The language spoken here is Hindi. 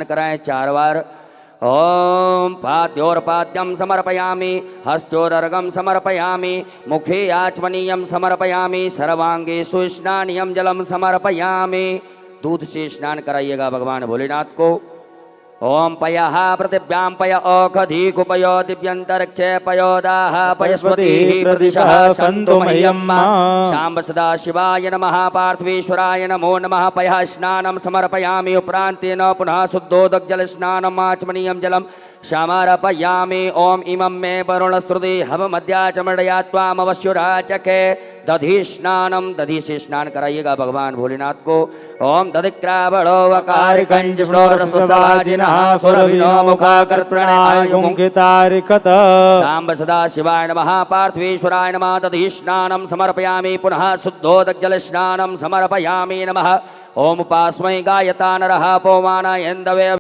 कराएं 4 बार। ओम पाद्योर्पाद्यम समर्पयामि, हस्तोरर्घं समर्पयामि, मुखे आचमनीयं समर्पयामि, सर्वांगे सुस्नानियं जलम समर्पयामि। दूध से स्नान कराइएगा भगवान भोलेनाथ को। ओम पयः पृथिव्यां पय औषधि कुपयो दिव्यंतरिक्षे पयोदाह पयस्वती प्रदिशः सन्तु मह्यम्। शाम्ब सदा शिवाय नमः, पार्थिवेश्वराय नमो नमः। पयः स्नानं समर्पयामि, उपरान्तेन पुनः शुद्धोदक स्नानम् आचमनीयं जलं समर्पयामि। ओम इमं मे वरुणस्तुति हवमध्याचमडया त्वामवश्युराचके। दधि स्नानम, दधि से स्नान कराइएगा भगवान भोलेनाथ को। ओम दधिक्रावणो वकारकंज सुरभिनो मुखाकर्प्रणायुंकितारिकत। सांब सदा शिवाय नमः, पार्थिवेश्वराय नमः। दधि स्नानं समर्पयामि, पुनः शुद्धोदक जल स्नानं समर्पयामि नमः। ओम उपास्मै गायता नरः पौमानायन्दवे